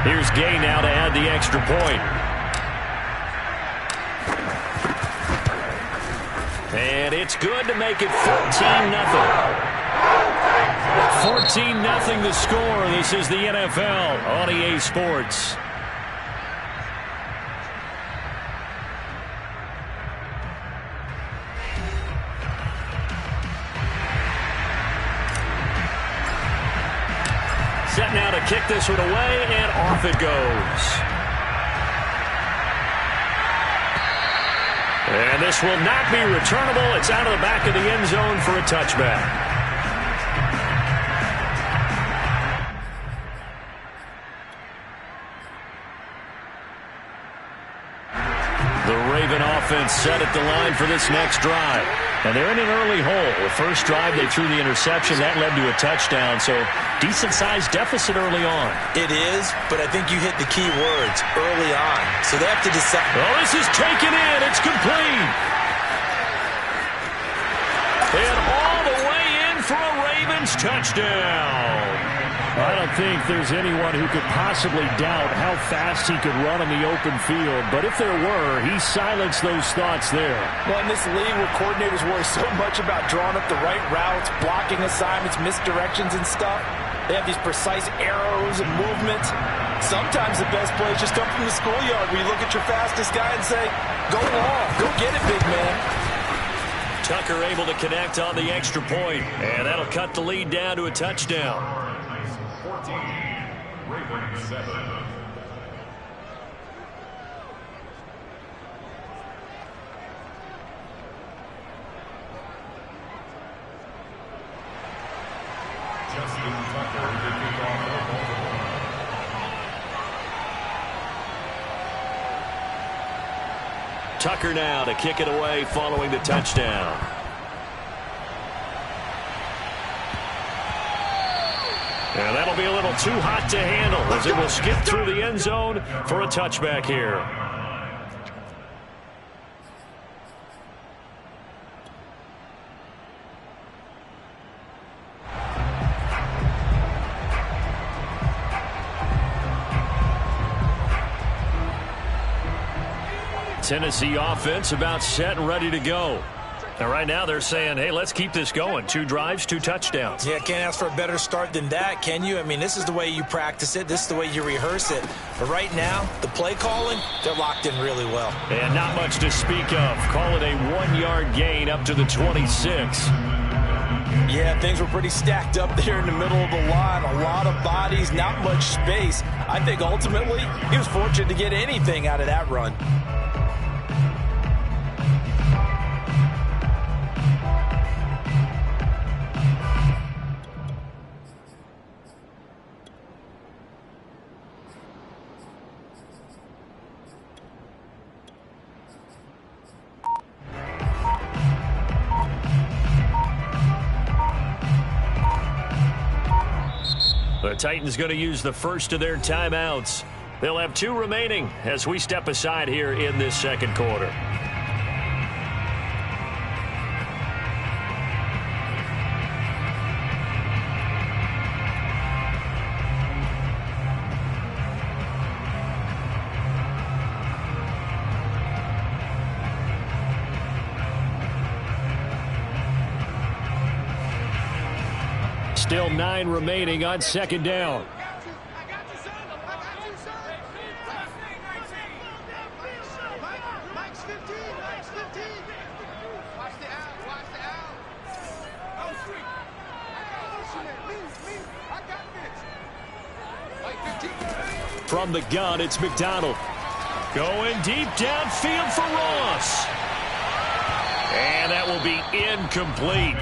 Here's Gay now to add the extra point. And it's good to make it 14-0. 14-0 the score. This is the NFL on EA Sports. Set now to kick this one away, and off it goes. And this will not be returnable. It's out of the back of the end zone for a touchback. The Raven offense set at the line for this next drive. And they're in an early hole. The first drive, they threw the interception. That led to a touchdown. So decent-sized deficit early on. It is, but I think you hit the key words, early on. So they have to decide. Oh, this is taken in. It's complete. And all the way in for a Ravens touchdown. I don't think there's anyone who could possibly doubt how fast he could run on the open field. But if there were, he silenced those thoughts there. Well, in this league where coordinators worry so much about drawing up the right routes, blocking assignments, misdirections and stuff, they have these precise arrows and movements. Sometimes the best plays just come from the schoolyard where you look at your fastest guy and say, go long, go get it, big man. Tucker able to connect on the extra point, and that'll cut the lead down to a touchdown. 14, Ravens 7. Justin Tucker to kick off for Baltimore. Tucker now to kick it away following the touchdown. And that'll be a little too hot to handle as it will skip through the end zone for a touchback here. Tennessee offense about set and ready to go. And right now they're saying, hey, let's keep this going. 2 drives, 2 touchdowns. Yeah, can't ask for a better start than that, can you? I mean, this is the way you practice it. This is the way you rehearse it. But right now, the play calling, they're locked in really well. And not much to speak of. Call it a 1-yard gain up to the 26. Yeah, things were pretty stacked up there in the middle of the line. A lot of bodies, not much space. I think ultimately he was fortunate to get anything out of that run. The Titans going to use the first of their timeouts. They'll have 2 remaining as we step aside here in this second quarter. Still 9 remaining on second down. From the gun, it's McDonald. Going deep downfield for Ross. And that will be incomplete.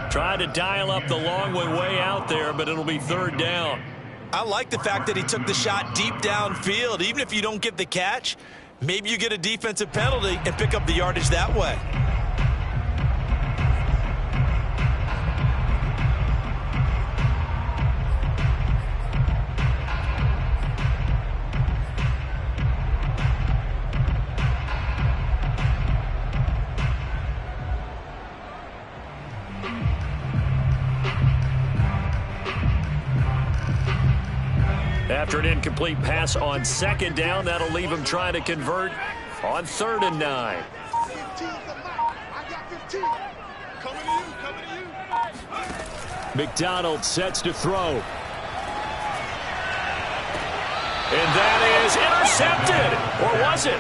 Trying to dial up the long one way out there, but it'll be 3rd down. I like the fact that he took the shot deep downfield. Even if you don't get the catch, maybe you get a defensive penalty and pick up the yardage that way. After an incomplete pass on second down, that'll leave him trying to convert on 3rd and 9. McDonald sets to throw. And that is intercepted. Or was it?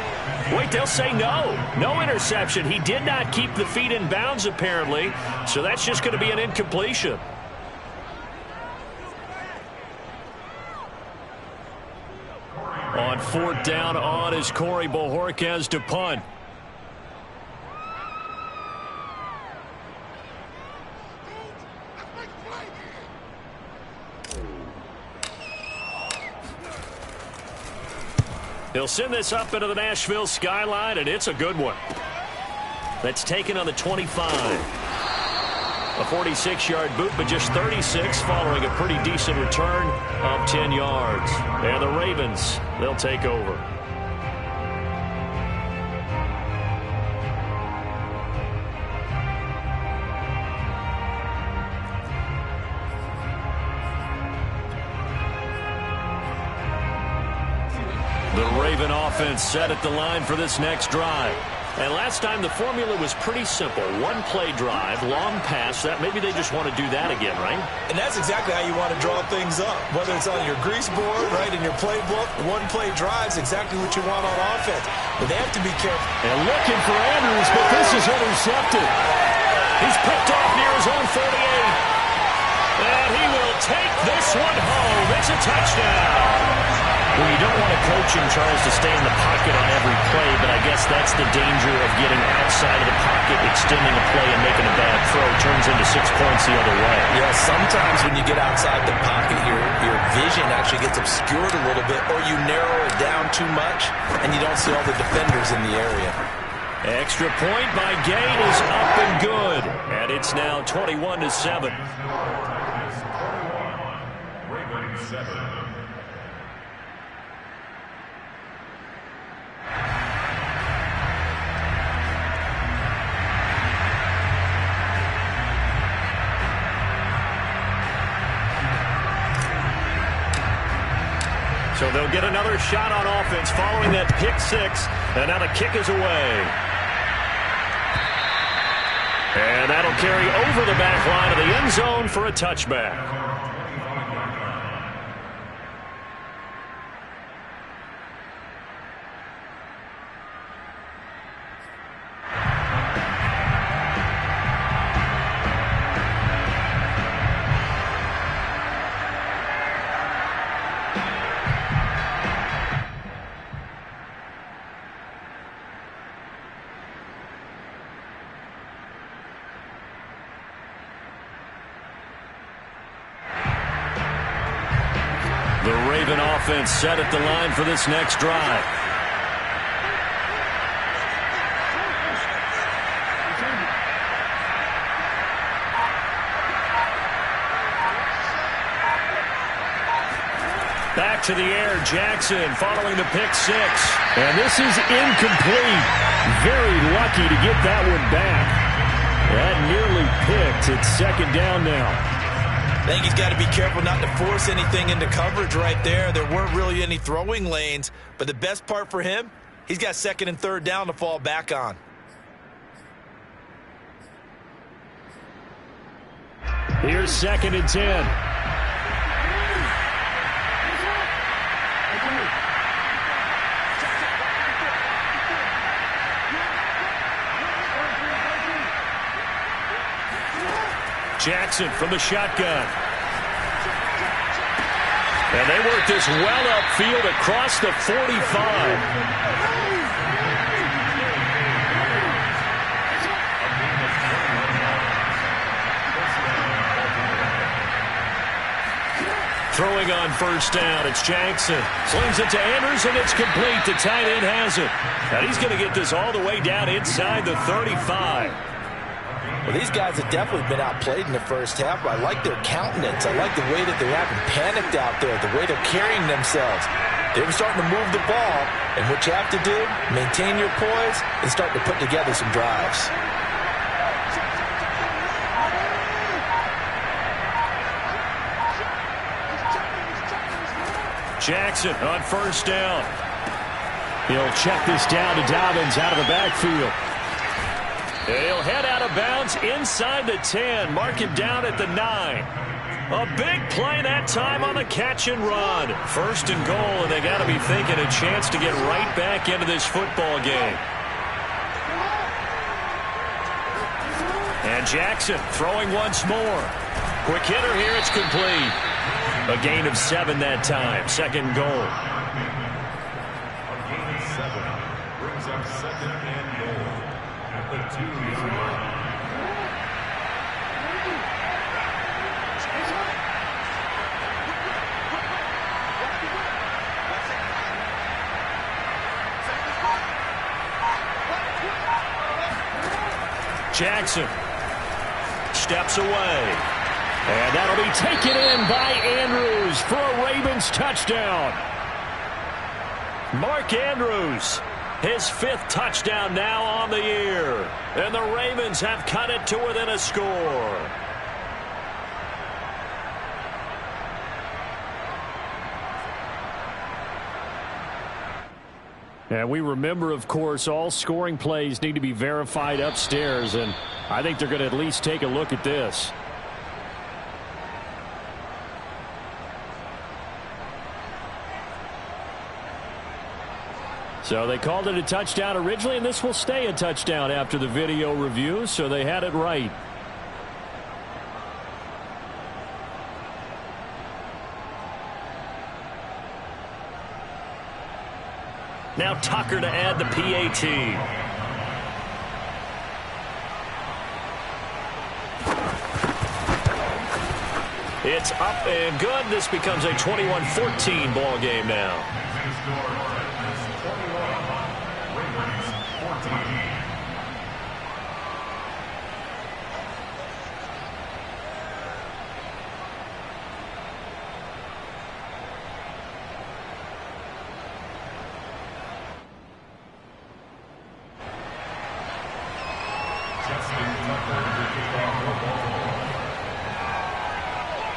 Wait, they'll say no. No interception. He did not keep the feet in bounds, apparently. So that's just going to be an incompletion. On 4th down on is Corey Bojorquez to punt. He'll send this up into the Nashville skyline, and it's a good one. That's taken on the 25. A 46-yard boot, but just 36 following a pretty decent return of 10 yards. And the Ravens, they'll take over. The Raven offense set at the line for this next drive. And last time the formula was pretty simple. One play drive, long pass. That maybe they just want to do that again, right? And that's exactly how you want to draw things up. Whether it's on your grease board, right, in your playbook, one play drive is exactly what you want on offense. But they have to be careful. And looking for Andrews, but this is intercepted. He's picked off near his own 48. And he will take this one home. It's a touchdown. Well, you don't want a coach in Charles to stay in the pocket on every play, but I guess that's the danger of getting outside of the pocket, extending a play, and making a bad throw. Turns into 6 points the other way. Yeah, sometimes when you get outside the pocket, your vision actually gets obscured a little bit, or you narrow it down too much, and you don't see all the defenders in the area. Extra point by Gain is up and good. And it's now 21-7. Ravens 7. So they'll get another shot on offense following that pick six. And now the kick is away. And that'll carry over the back line of the end zone for a touchback. The Raven offense set at the line for this next drive. Back to the air, Jackson following the pick six. And this is incomplete. Very lucky to get that one back. That nearly picked. It's second down now. I think he's got to be careful not to force anything into coverage right there. There weren't really any throwing lanes, but the best part for him, he's got second and third down to fall back on. Here's second and 10. Jackson from the shotgun. And they work this well upfield across the 45. Throwing on first down, it's Jackson. Slings it to Andrews, and it's complete. The tight end has it. And he's going to get this all the way down inside the 35. Well, these guys have definitely been outplayed in the first half, but I like their countenance. I like the way that they're acting panicked out there, the way they're carrying themselves. They're starting to move the ball, and what you have to do, maintain your poise and start to put together some drives. Jackson on first down. He'll check this down to Dobbins out of the backfield. And he'll head out of bounds inside the 10. Mark him down at the 9. A big play that time on the catch and run. First and goal, and they got to be thinking a chance to get right back into this football game. And Jackson throwing once more. Quick hitter here, it's complete. A gain of 7 that time. Second goal. A gain of 7 brings up second and goal at the 2-yard line. Jackson steps away. And that'll be taken in by Andrews for a Ravens touchdown. Mark Andrews, his 5th touchdown now on the year. And the Ravens have cut it to within a score. And we remember, of course, all scoring plays need to be verified upstairs, and I think they're going to at least take a look at this. So they called it a touchdown originally, and this will stay a touchdown after the video review, so they had it right. Now Tucker to add the PAT. It's up and good. This becomes a 21-14 ball game now.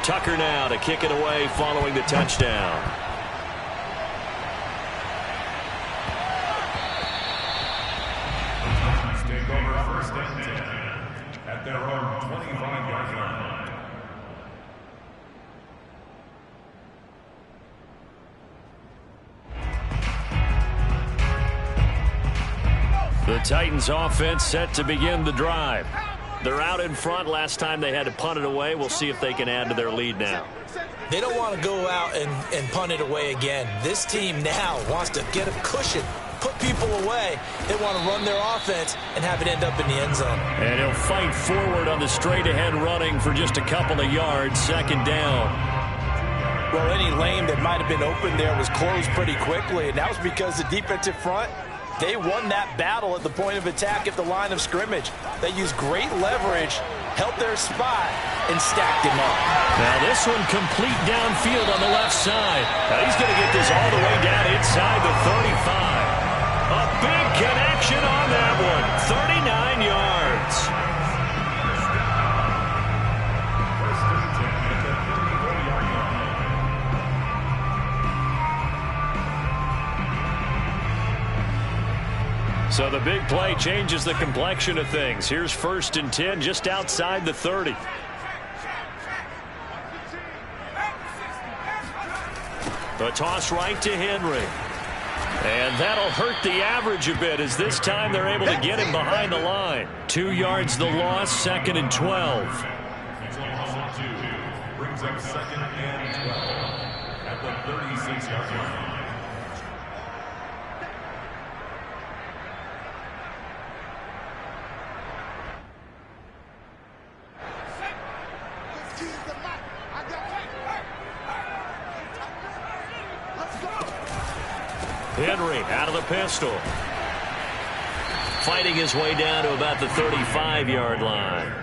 Tucker now to kick it away following the touchdown. Take over first and 10 at their own 25-yard line. The Titans offense set to begin the drive. They're out in front. Last time they had to punt it away. We'll see if they can add to their lead now. They don't want to go out and punt it away again. This team now wants to get a cushion, put people away. They want to run their offense and have it end up in the end zone. And he'll fight forward on the straight-ahead running for just a couple of yards. Second down. Well, any lane that might have been open there was closed pretty quickly, and that was because the defensive front, they won that battle at the point of attack at the line of scrimmage. They used great leverage, held their spot, and stacked him up. Now this one complete downfield on the left side. Now he's going to get this all the way down inside the 35. A big connection on that one. 39 yards. First and 10 at the 34-yard line. So the big play changes the complexion of things. Here's first and 10 just outside the 30. The toss right to Henry. And that'll hurt the average a bit as this time they're able to get him behind the line. 2 yards the loss, second and 12. He's on hustle 2. Brings up second and 12 at the 36-yard line. Henry out of the pistol. Fighting his way down to about the 35-yard line.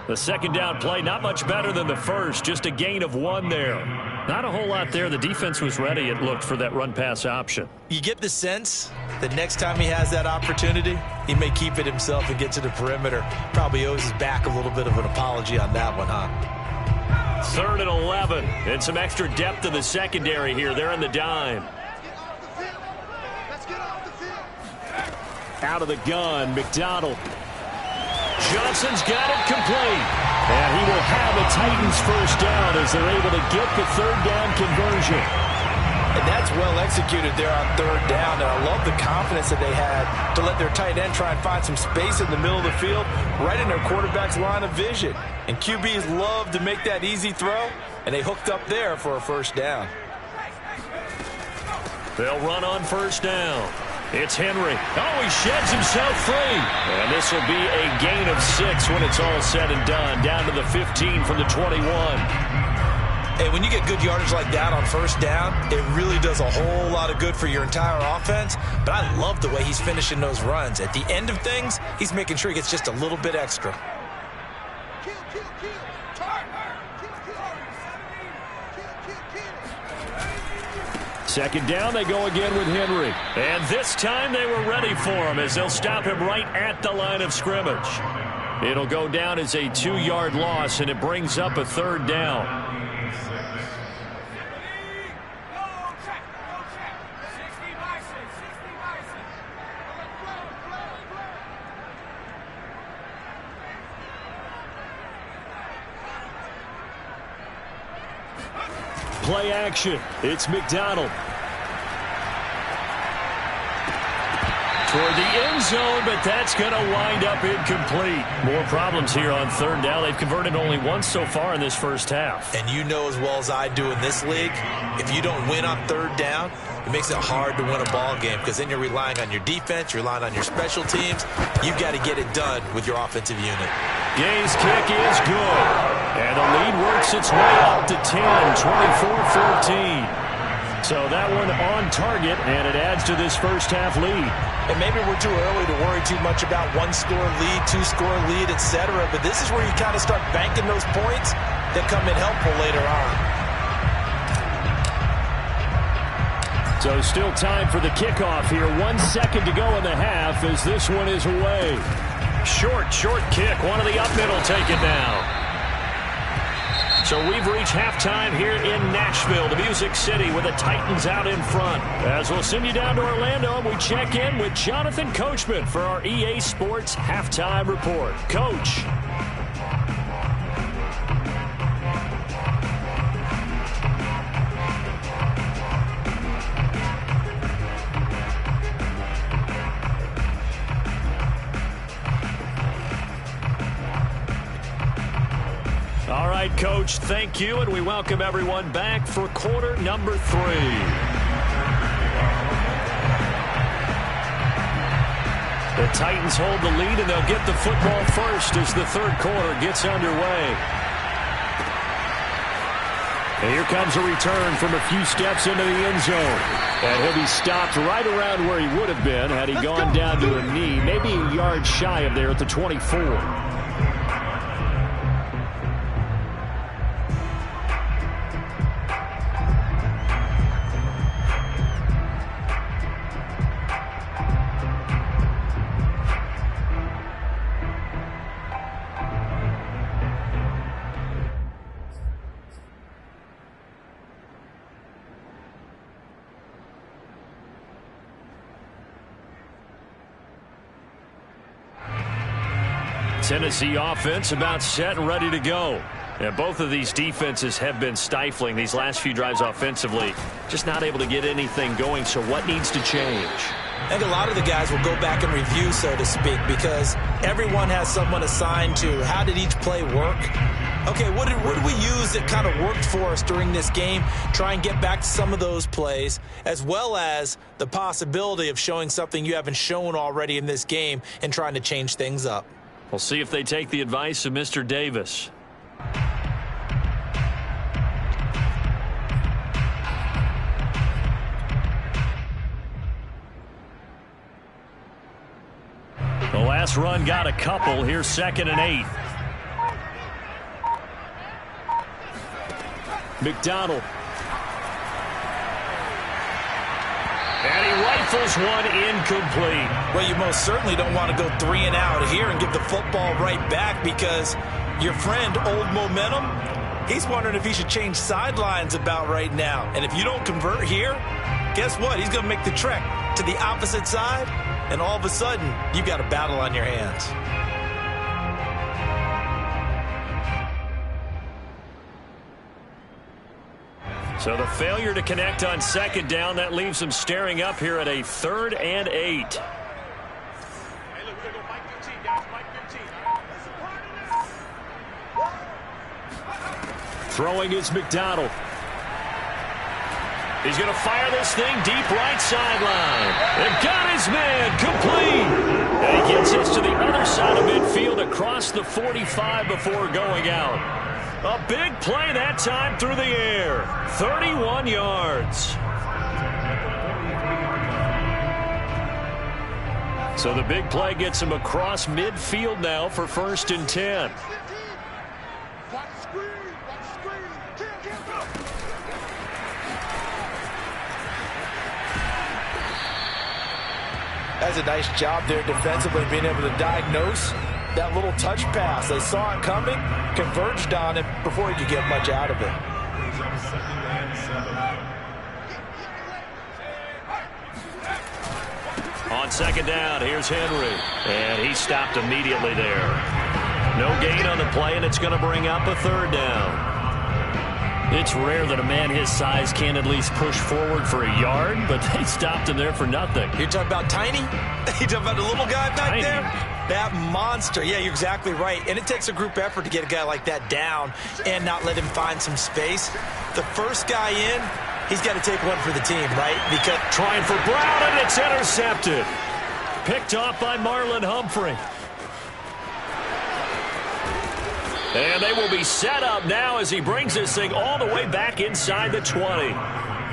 The second down play, not much better than the first. Just a gain of 1 there. Not a whole lot there. The defense was ready, it looked, for that run-pass option. You get the sense that next time he has that opportunity, he may keep it himself and get to the perimeter. Probably owes his back a little bit of an apology on that one, huh? 3rd and 11. And some extra depth to the secondary here. They're in the dime. Out of the gun, McDonald. Johnson's got it complete. And he will have a Titans first down as they're able to get the 3rd down conversion. And that's well executed there on 3rd down. And I love the confidence that they had to let their tight end try and find some space in the middle of the field, right in their quarterback's line of vision. And QBs love to make that easy throw, and they hooked up there for a first down. They'll run on 1st down. It's Henry. Oh, he sheds himself free. And this will be a gain of 6 when it's all said and done. Down to the 15 from the 21. Hey, when you get good yardage like that on 1st down, it really does a whole lot of good for your entire offense. But I love the way he's finishing those runs. At the end of things, he's making sure he gets just a little bit extra. Second down, they go again with Henry. And this time they were ready for him as they'll stop him right at the line of scrimmage. It'll go down as a 2-yard loss, and it brings up a 3rd down. Play action. It's McDonald. Toward the end zone, but that's going to wind up incomplete. More problems here on 3rd down. They've converted only once so far in this first half. And you know as well as I do in this league, if you don't win on 3rd down, it makes it hard to win a ball game because then you're relying on your defense, you're relying on your special teams. You've got to get it done with your offensive unit. Gay's kick is good. And the lead works its way up to 10, 24-14. So that one on target, and it adds to this first half lead. And maybe we're too early to worry too much about 1-score lead, 2-score lead, etc. But this is where you kind of start banking those points that come in helpful later on. So still time for the kickoff here. 1 second to go in the half as this one is away. Short kick. One of the up middle take it down. So we've reached halftime here in Nashville, the Music City, with the Titans out in front. As we'll send you down to Orlando, we check in with Jonathan Coachman for our EA Sports Halftime Report. Coach. All right, Coach, thank you, and we welcome everyone back for quarter number 3. The Titans hold the lead, and they'll get the football first as the 3rd quarter gets underway. And here comes a return from a few steps into the end zone. And he'll be stopped right around where he would have been had he gone down to a knee, maybe a yard shy of there at the 24. Tennessee offense about set and ready to go. And both of these defenses have been stifling these last few drives offensively. Just not able to get anything going, so what needs to change? I think a lot of the guys will go back and review, so to speak, because everyone has someone assigned to how did each play work. Okay, what did we use that kind of worked for us during this game? Try and get back to some of those plays, as well as the possibility of showing something you haven't shown already in this game and trying to change things up. We'll see if they take the advice of Mr. Davis. The last run got a couple. Here's 2nd and 8. McDonald. And he rifles one incomplete. Well, you most certainly don't want to go 3 and out here and give the football right back because your friend, Old Momentum, He's wondering if he should change sidelines about right now. And if you don't convert here, guess what? He's going to make the trek to the opposite side, and all of a sudden, you've got a battle on your hands. So the failure to connect on second down, that leaves them staring up here at a 3rd and 8. Throwing is McDonald. He's going to fire this thing deep right sideline. They've got his man complete. And he gets this to the other side of midfield across the 45 before going out. A big play that time through the air. 31 yards. So the big play gets him across midfield now for 1st and 10. That's a nice job there defensively, being able to diagnose that little touch pass. They saw it coming, converged on it before he could get much out of it. On second down, here's Henry. And he stopped immediately there. No gain on the play, and it's going to bring up a 3rd down. It's rare that a man his size can at least push forward for a yard, but they stopped him there for nothing. You're talking about tiny? You're talking about the little guy back there? That monster. Yeah, you're exactly right. And it takes a group effort to get a guy like that down and not let him find some space. The first guy in, he's got to take one for the team, right? Because trying for Brown, and it's intercepted. Picked off by Marlon Humphrey. And they will be set up now as he brings this thing all the way back inside the 20.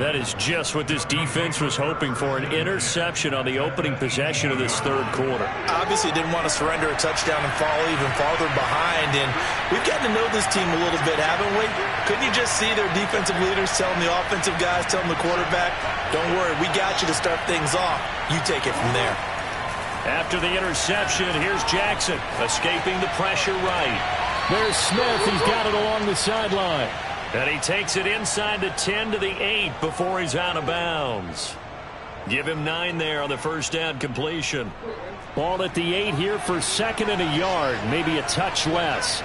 That is just what this defense was hoping for, an interception on the opening possession of this 3rd quarter. Obviously didn't want to surrender a touchdown and fall even farther behind. And we've gotten to know this team a little bit, haven't we? Couldn't you just see their defensive leaders telling the offensive guys, telling the quarterback, don't worry, we got you to start things off. You take it from there. After the interception, here's Jackson, escaping the pressure right. There's Smith. He's got it along the sideline. And he takes it inside the 10 to the 8 before he's out of bounds. Give him 9 there on the 1st down completion. Ball at the 8 here for 2nd and a yard, maybe a touch less.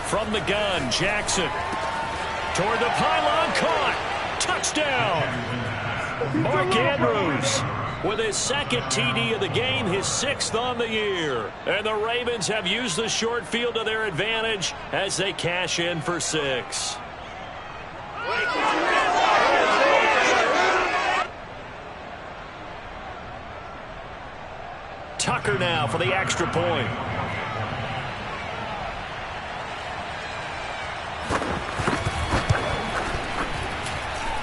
From the gun, Jackson. Toward the pylon, caught. Touchdown. Mark Andrews with his 2nd TD of the game, his 6th on the year. And the Ravens have used the short field to their advantage as they cash in for 6. Tucker now for the extra point.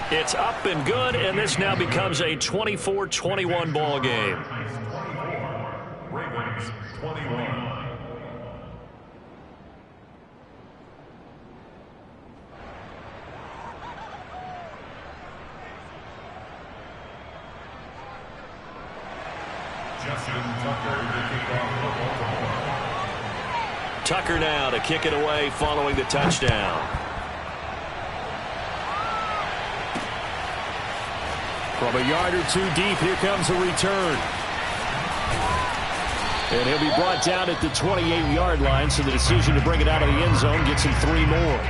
It's up and good, and this now becomes a 24-21 ball game. Ravens 21. Justin Tucker to kick off for Baltimore. Tucker now to kick it away following the touchdown. From a yard or 2 deep, here comes a return. And he'll be brought down at the 28-yard line, so the decision to bring it out of the end zone gets him 3 more.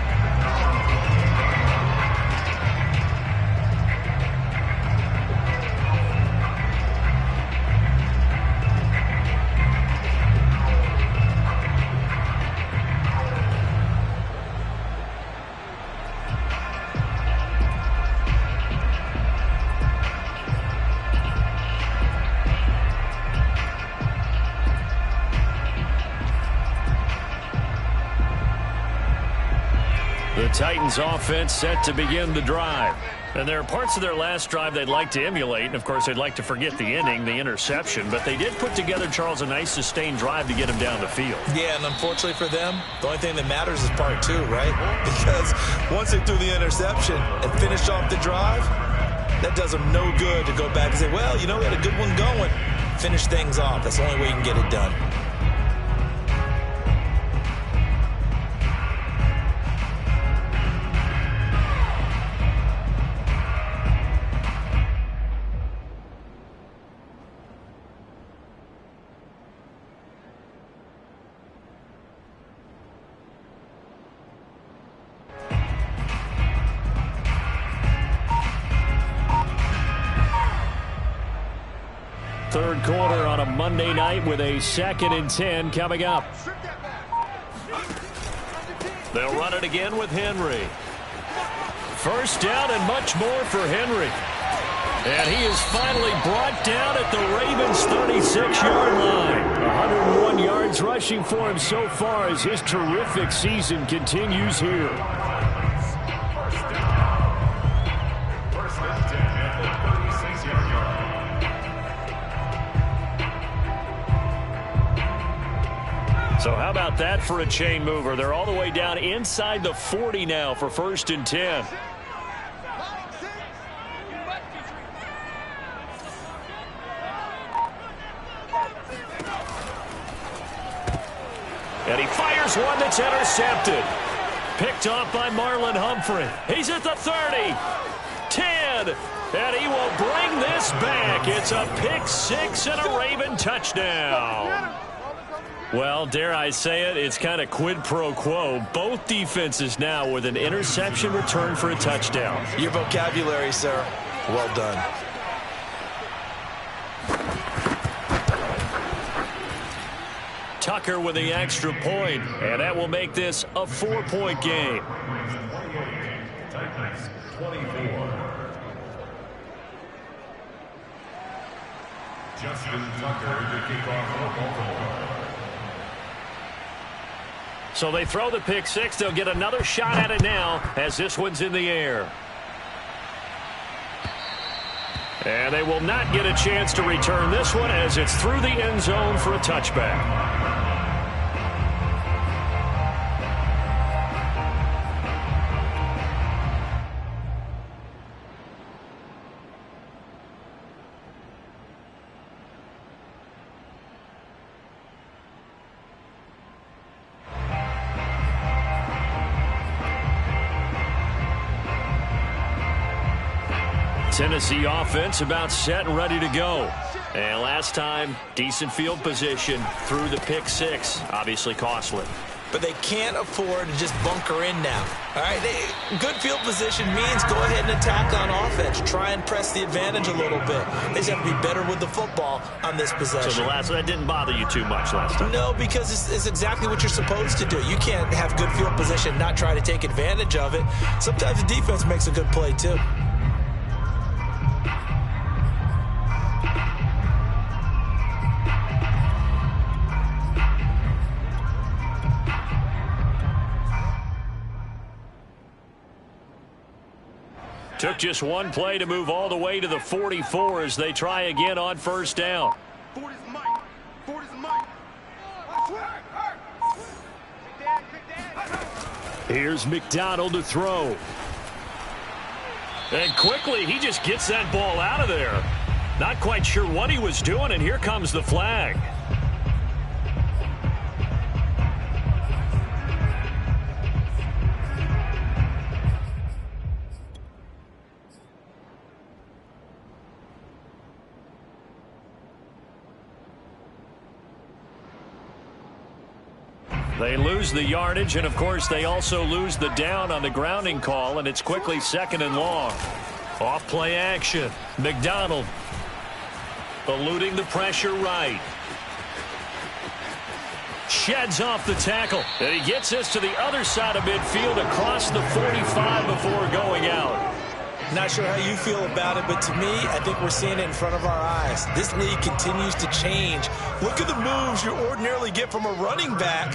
The Titans offense set to begin the drive. And there are parts of their last drive they'd like to emulate. And, of course, they'd like to forget the inning, the interception. But they did put together, Charles, a nice sustained drive to get him down the field. Yeah, and unfortunately for them, the only thing that matters is part 2, right? Because once they threw the interception and finished off the drive, That does them no good to go back and say, well, you know, we had a good one going. Finish things off. That's the only way you can get it done. Third quarter on a Monday night with a 2nd and 10 coming up. They'll run it again with Henry. First down and much more for Henry. And he is finally brought down at the Ravens' 36-yard line. 101 yards rushing for him so far as his terrific season continues here. First and 10 at the 36-yard line. So how about that for a chain mover? They're all the way down inside the 40 now for 1st and 10. And he fires one that's intercepted. Picked off by Marlon Humphrey. He's at the 30. 10. And he will bring this back. It's a pick six and a Raven touchdown. Well, dare I say it, it's kind of quid pro quo. Both defenses now with an interception return for a touchdown. Your vocabulary, sir. Well done. Tucker with the extra point, and that will make this a 4-point game. 28, Titans 24. Justin Tucker to kick off for Baltimore. So they throw the pick six. They'll get another shot at it now as this one's in the air. And they will not get a chance to return this one as it's through the end zone for a touchback. Tennessee offense about set and ready to go. And last time, decent field position through the pick six. Obviously costly. But they can't afford to just bunker in now. All right, good field position means go ahead and attack on offense. Try and press the advantage a little bit. They just have to be better with the football on this possession. So that didn't bother you too much last time? No, because it's exactly what you're supposed to do. You can't have good field position and not try to take advantage of it. Sometimes the defense makes a good play too. Took just one play to move all the way to the 44 as they try again on first down. Here's McDonald to throw. And quickly, he just gets that ball out of there. Not quite sure what he was doing, and here comes the flag. They lose the yardage, and of course they also lose the down on the grounding call, and it's quickly 2nd and long. Off play action. McDonald eluding the pressure right. Sheds off the tackle, and he gets us to the other side of midfield across the 45 before going out. Not sure how you feel about it, but to me, I think we're seeing it in front of our eyes. This league continues to change. Look at the moves you ordinarily get from a running back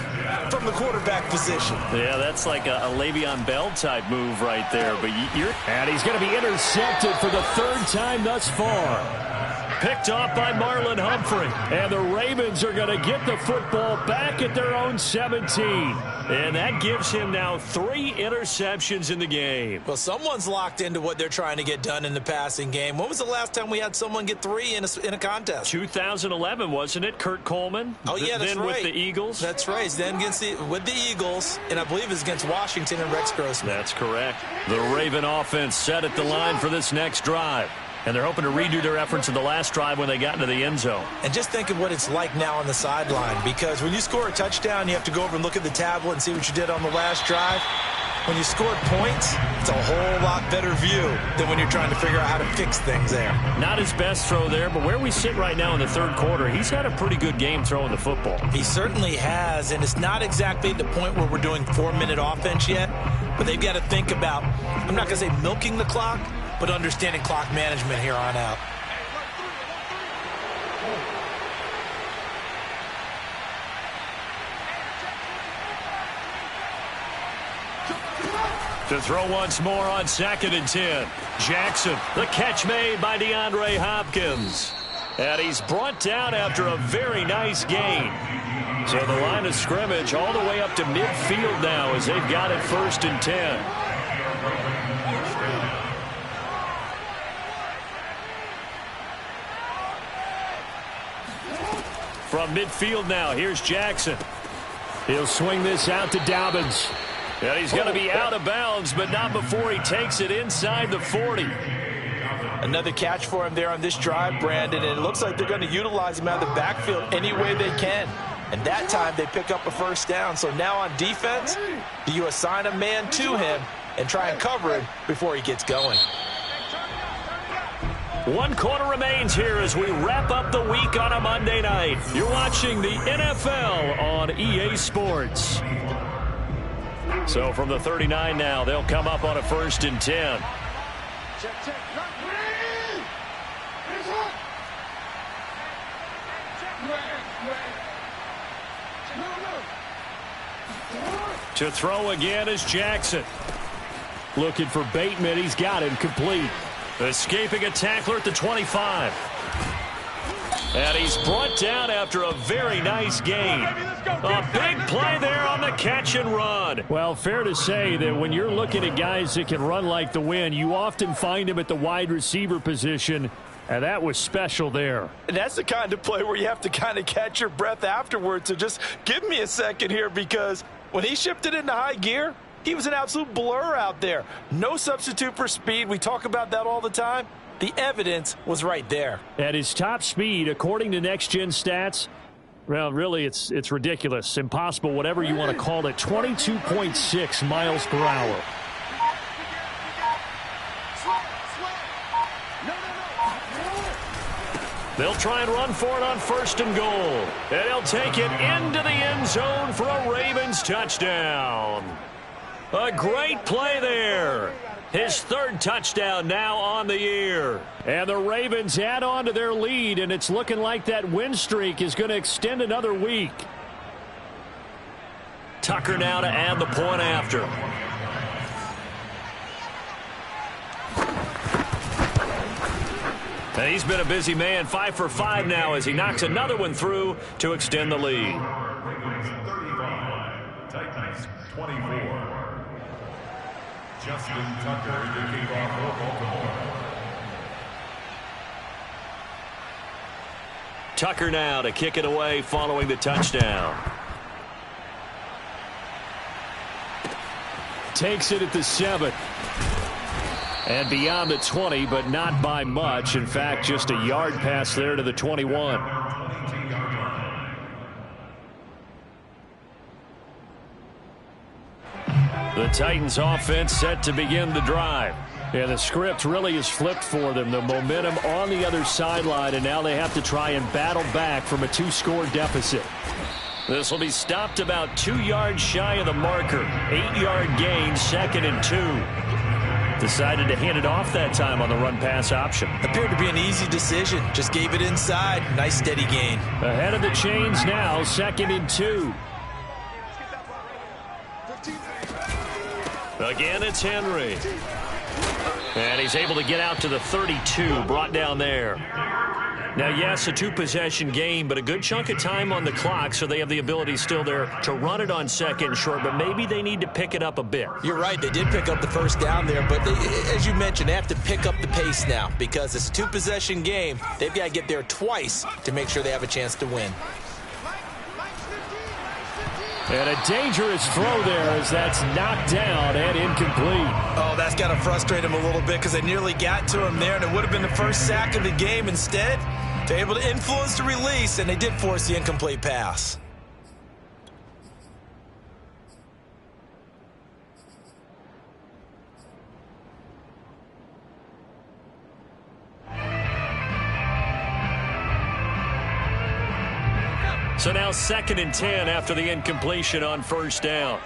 from the quarterback position. Yeah, that's like a Le'Veon Bell type move right there. But and he's going to be intercepted for the 3rd time thus far. picked off by Marlon Humphrey. And the Ravens are going to get the football back at their own 17. And that gives him now 3 interceptions in the game. Well, someone's locked into what they're trying to get done in the passing game. When was the last time we had someone get 3 in a contest? 2011, wasn't it? Kurt Coleman? Oh, yeah, that's then right. with the Eagles. That's right. Then with the Eagles, and I believe it's against Washington and Rex Grossman. That's correct. The Raven offense set at the line for this next drive. And they're hoping to redo their efforts in the last drive when they got into the end zone. And just think of what it's like now on the sideline, because when you score a touchdown, you have to go over and look at the tablet and see what you did on the last drive. When you scored points, it's a whole lot better view than when you're trying to figure out how to fix things there. Not his best throw there, but where we sit right now in the third quarter, he's had a pretty good game throwing the football. He certainly has, and it's not exactly the point where we're doing 4-minute offense yet, but they've got to think about, I'm not going to say milking the clock, but understanding clock management here on out. To throw once more on 2nd and 10. Jackson, the catch made by DeAndre Hopkins. And he's brought down after a very nice gain. So the line of scrimmage all the way up to midfield now as they've got it 1st and 10. From midfield now, here's Jackson. He'll swing this out to Dobbins. And he's going to be out of bounds, but not before he takes it inside the 40. Another catch for him there on this drive, Brandon, and it looks like they're going to utilize him out of the backfield any way they can. And that time they pick up a 1st down. So now on defense, do you assign a man to him and try and cover him before he gets going? 1 quarter remains here as we wrap up the week on a Monday night. You're watching the NFL on EA Sports. So from the 39 now, they'll come up on a 1st and 10. To throw again is Jackson. Looking for Bateman. He's got him complete. Escaping a tackler at the 25. And he's brought down after a very nice gain. A big play there on the catch and run. Well, fair to say that when you're looking at guys that can run like the wind, you often find him at the wide receiver position. And that was special there. And that's the kind of play where you have to kind of catch your breath afterwards. So just give me a second here, because when he shifted into high gear, he was an absolute blur out there. No substitute for speed. We talk about that all the time. The evidence was right there. At his top speed, according to Next Gen Stats, well, really, it's ridiculous. Impossible, whatever you want to call it. 22.6 miles per hour. They'll try and run for it on 1st and goal. And he'll take it into the end zone for a Ravens touchdown. A great play there. His 3rd touchdown now on the year. And the Ravens add on to their lead, and it's looking like that win streak is going to extend another week. Tucker now to add the point after. And he's been a busy man, 5 for 5 now as he knocks another one through to extend the lead. Titans 24. Justin Tucker to kick off for Baltimore. Tucker now to kick it away following the touchdown. Takes it at the 7. And beyond the 20, but not by much. In fact, just a yard pass there to the 21. The Titans offense set to begin the drive. And the script really is flipped for them. The momentum on the other sideline, and now they have to try and battle back from a 2-score deficit. This will be stopped about 2 yards shy of the marker. 8-yard gain, 2nd and 2. Decided to hand it off that time on the run-pass option. Appeared to be an easy decision. Just gave it inside. Nice steady gain. Ahead of the chains now, 2nd and 2. Again, it's Henry. And he's able to get out to the 32, brought down there. Now, yes, a two-possession game, but a good chunk of time on the clock, so they have the ability still there to run it on second and short, but maybe they need to pick it up a bit. You're right. They did pick up the first down there, but as you mentioned, they have to pick up the pace now because it's a two-possession game. They've got to get there twice to make sure they have a chance to win. And a dangerous throw there as that's knocked down and incomplete. Oh, that's got to frustrate him a little bit because they nearly got to him there, and it would have been the first sack of the game. Instead, they're able to influence the release, and they did force the incomplete pass. So now 2nd and 10 after the incompletion on first down.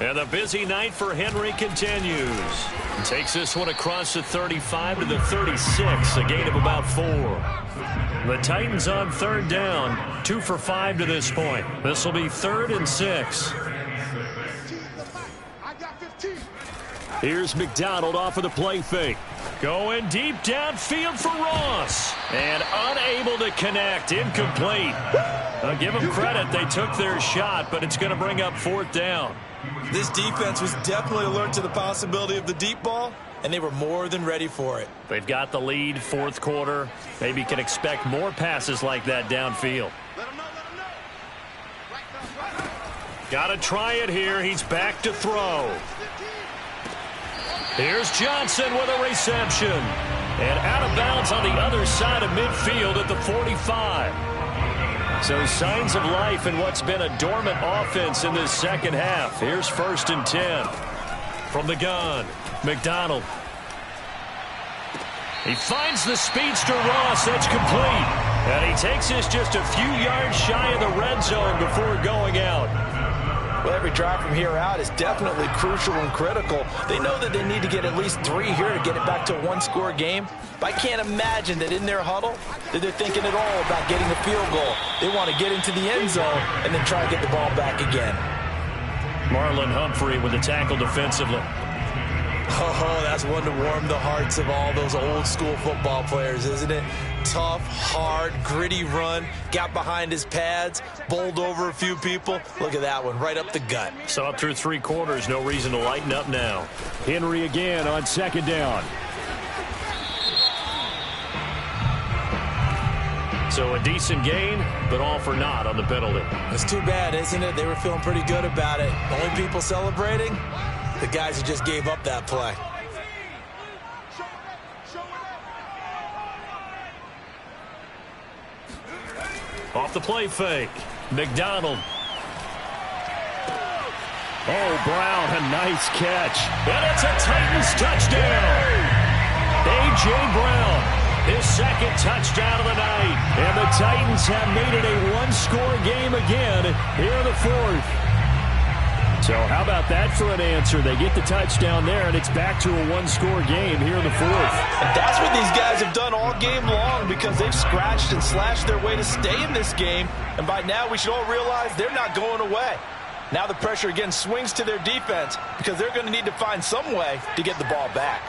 And the busy night for Henry continues. Takes this one across the 35 to the 36, a gain of about 4. The Titans on 3rd down, 2 for 5 to this point. This will be 3rd and 6. Here's McDonald off of the play fake. Going deep downfield for Ross. And unable to connect. Incomplete. I'll give them credit. They took their shot, but it's going to bring up 4th down. This defense was definitely alert to the possibility of the deep ball, and they were more than ready for it. They've got the lead, 4th quarter. Maybe can expect more passes like that downfield. Got to try it here. He's back to throw. Here's Johnson with a reception. And out of bounds on the other side of midfield at the 45. So signs of life in what's been a dormant offense in this second half. Here's 1st and 10. From the gun, McDonald. He finds the speedster Ross. That's complete. And he takes this just a few yards shy of the red zone before going out. Well, every drive from here out is definitely crucial and critical. They know that they need to get at least 3 here to get it back to a one-score game. But I can't imagine that in their huddle that they're thinking at all about getting a field goal. They want to get into the end zone and then try to get the ball back again. Marlon Humphrey with the tackle defensively. Oh, that's one to warm the hearts of all those old-school football players, isn't it? Tough, hard, gritty run. Got behind his pads, bowled over a few people. Look at that one, right up the gut. So up through 3 quarters, no reason to lighten up now. Henry again on 2nd down. So a decent gain, but all for naught on the penalty. It's too bad, isn't it? They were feeling pretty good about it. Only people celebrating? The guys who just gave up that play. Off the play fake. McDonald. Oh, Brown, a nice catch. And it's a Titans touchdown. A.J. Brown, his 2nd touchdown of the night. And the Titans have made it a one-score game again here in the 4th. So how about that for an answer? They get the touchdown there, and it's back to a one-score game here in the 4th. And that's what these guys have done all game long because they've scratched and slashed their way to stay in this game. And by now, we should all realize they're not going away. Now the pressure again swings to their defense because they're going to need to find some way to get the ball back.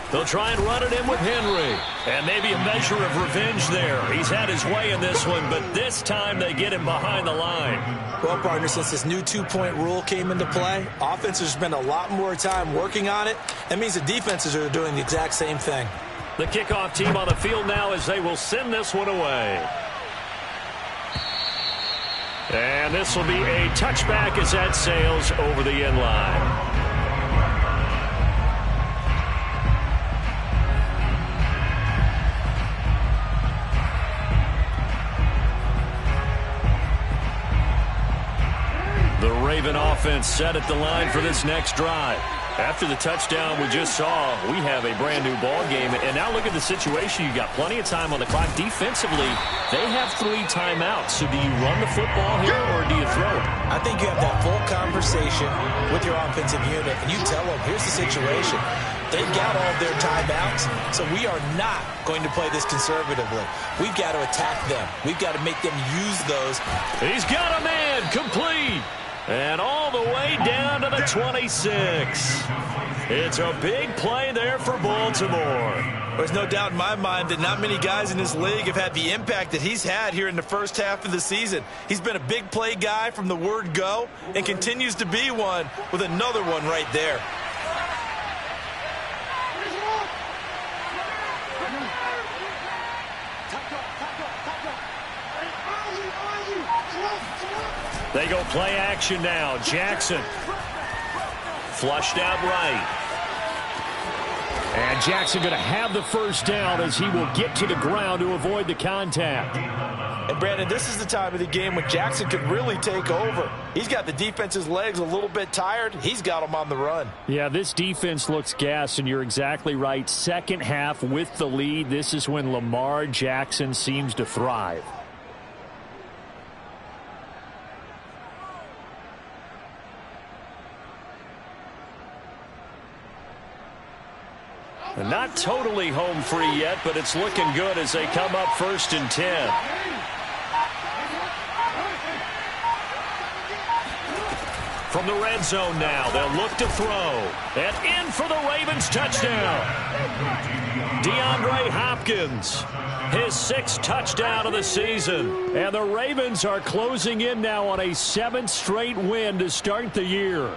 They'll try and run it in with Henry. And maybe a measure of revenge there. He's had his way in this one, but this time they get him behind the line. Well, partner, since this new two-point rule came into play, offenses spend a lot more time working on it. That means the defenses are doing the exact same thing. The kickoff team on the field now as they will send this one away. And this will be a touchback as that sails over the end line. The Raven offense set at the line for this next drive. After the touchdown we just saw, we have a brand new ball game. And now look at the situation. You got plenty of time on the clock. Defensively, they have 3 timeouts. So do you run the football here or do you throw it? I think you have that full conversation with your offensive unit, and you tell them, here's the situation. They've got all of their timeouts, so we are not going to play this conservatively. We've got to attack them. We've got to make them use those. He's got a man complete. And all the way down to the 26. It's a big play there for Baltimore. There's no doubt in my mind that not many guys in this league have had the impact that he's had here in the first half of the season. He's been a big play guy from the word go and continues to be one with another one right there. They go play action now. Jackson flushed out right. And Jackson going to have the first down as he will get to the ground to avoid the contact. And, Brandon, this is the time of the game when Jackson could really take over. He's got the defense's legs a little bit tired. He's got them on the run. Yeah, this defense looks gassed, and you're exactly right. Second half with the lead, this is when Lamar Jackson seems to thrive. Not totally home free yet, but it's looking good as they come up 1st and 10. From the red zone now, they'll look to throw. And in for the Ravens touchdown. DeAndre Hopkins, his 6th touchdown of the season. And the Ravens are closing in now on a 7th straight win to start the year.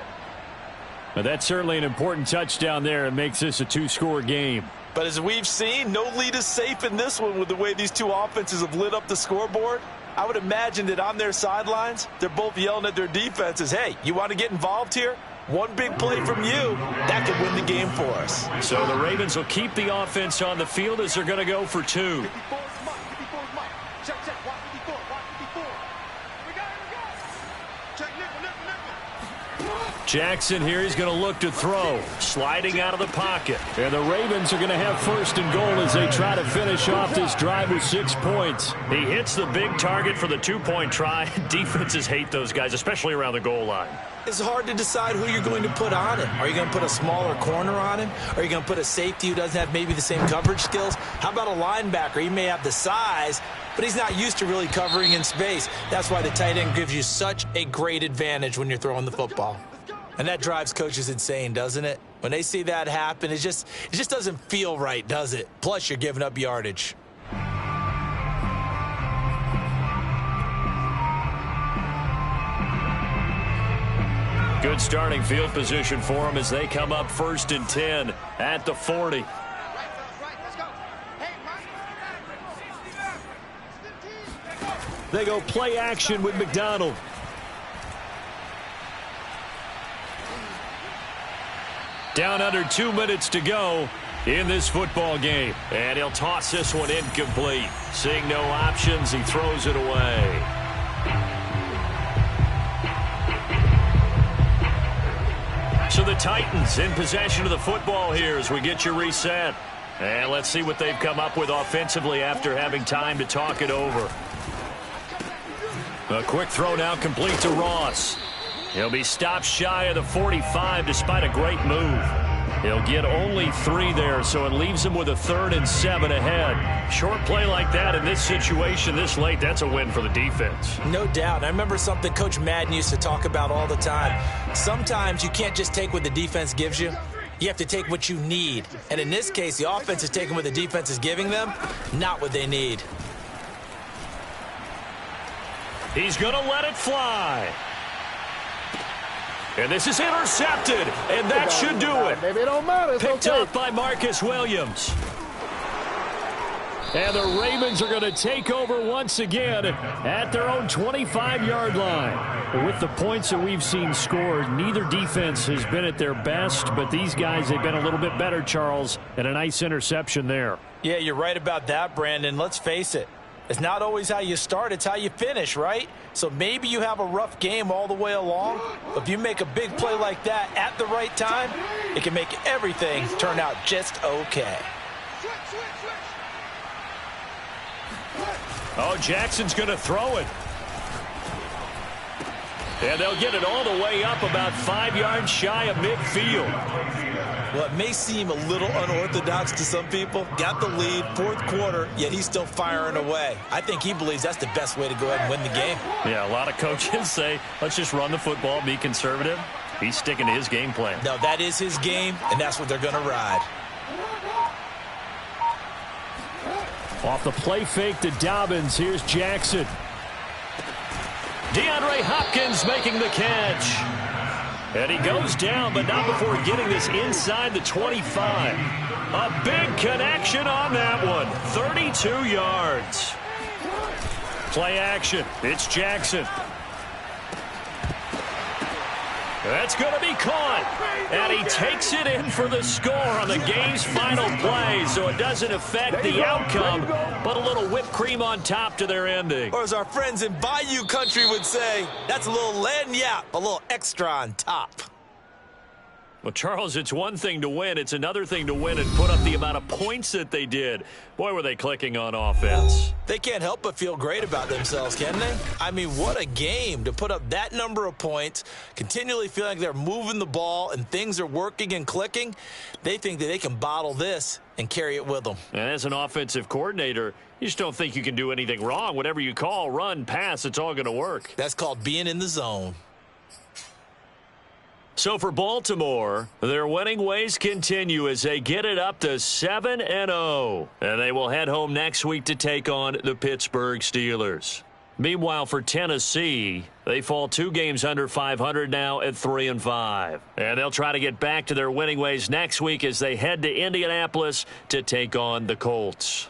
But that's certainly an important touchdown there. It makes this a 2-score game. But as we've seen, no lead is safe in this one with the way these two offenses have lit up the scoreboard. I would imagine that on their sidelines, they're both yelling at their defenses, hey, you want to get involved here? One big play from you, that could win the game for us. So the Ravens will keep the offense on the field as they're going to go for 2. Jackson here, he's going to look to throw. Sliding out of the pocket. And the Ravens are going to have 1st and goal as they try to finish off this drive with 6 points. He hits the big target for the 2-point try. Defenses hate those guys, especially around the goal line. It's hard to decide who you're going to put on him. Are you going to put a smaller corner on him? Are you going to put a safety who doesn't have maybe the same coverage skills? How about a linebacker? He may have the size, but he's not used to really covering in space. That's why the tight end gives you such a great advantage when you're throwing the football. And that drives coaches insane, doesn't it? When they see that happen, it just doesn't feel right, does it? Plus, you're giving up yardage. Good starting field position for them as they come up 1st and 10 at the 40. They go play action with McDonald. Down under 2 minutes to go in this football game. And he'll toss this one incomplete. Seeing no options, he throws it away. So the Titans in possession of the football here as we get you reset. And let's see what they've come up with offensively after having time to talk it over. A quick throw now complete to Ross. He'll be stopped shy of the 45 despite a great move. He'll get only 3 there, so it leaves him with a 3rd and 7 ahead. Short play like that in this situation this late, that's a win for the defense. No doubt. I remember something Coach Madden used to talk about all the time. Sometimes you can't just take what the defense gives you. You have to take what you need. And in this case, the offense is taking what the defense is giving them, not what they need. He's going to let it fly. And this is intercepted, and that should do it. Maybe it don't matter. Picked up by Marcus Williams. And the Ravens are going to take over once again at their own 25-yard line. With the points that we've seen scored, neither defense has been at their best, but these guys, they've been a little bit better, Charles, and a nice interception there. Yeah, you're right about that, Brandon. Let's face it. It's not always how you start, it's how you finish, right? So maybe you have a rough game all the way along, but if you make a big play like that at the right time, it can make everything turn out just okay. Oh, Jackson's going to throw it. And they'll get it all the way up about 5 yards shy of midfield. Well, it may seem a little unorthodox to some people. Got the lead, fourth quarter, yet he's still firing away. I think he believes that's the best way to go ahead and win the game. Yeah, a lot of coaches say, let's just run the football, be conservative. He's sticking to his game plan. No, that is his game, and that's what they're going to ride. Off the play fake to Dobbins. Here's Jackson. DeAndre Hopkins making the catch. And he goes down, but not before getting this inside the 25. A big connection on that one. 32 yards. Play action. It's Jackson. That's going to be caught. And he takes it in for the score on the game's final play. So it doesn't affect the outcome, but a little whipped cream on top to their ending. Or as our friends in Bayou country would say, that's a little lagniappe, a little extra on top. Well, Charles, it's one thing to win. It's another thing to win and put up the amount of points that they did. Boy, were they clicking on offense. They can't help but feel great about themselves, can they? I mean, what a game to put up that number of points, continually feeling like they're moving the ball and things are working and clicking. They think that they can bottle this and carry it with them. And as an offensive coordinator, you just don't think you can do anything wrong. Whatever you call, run, pass, it's all going to work. That's called being in the zone. So for Baltimore, their winning ways continue as they get it up to 7-0. And they will head home next week to take on the Pittsburgh Steelers. Meanwhile, for Tennessee, they fall 2 games under 500 now at 3-5. And they'll try to get back to their winning ways next week as they head to Indianapolis to take on the Colts.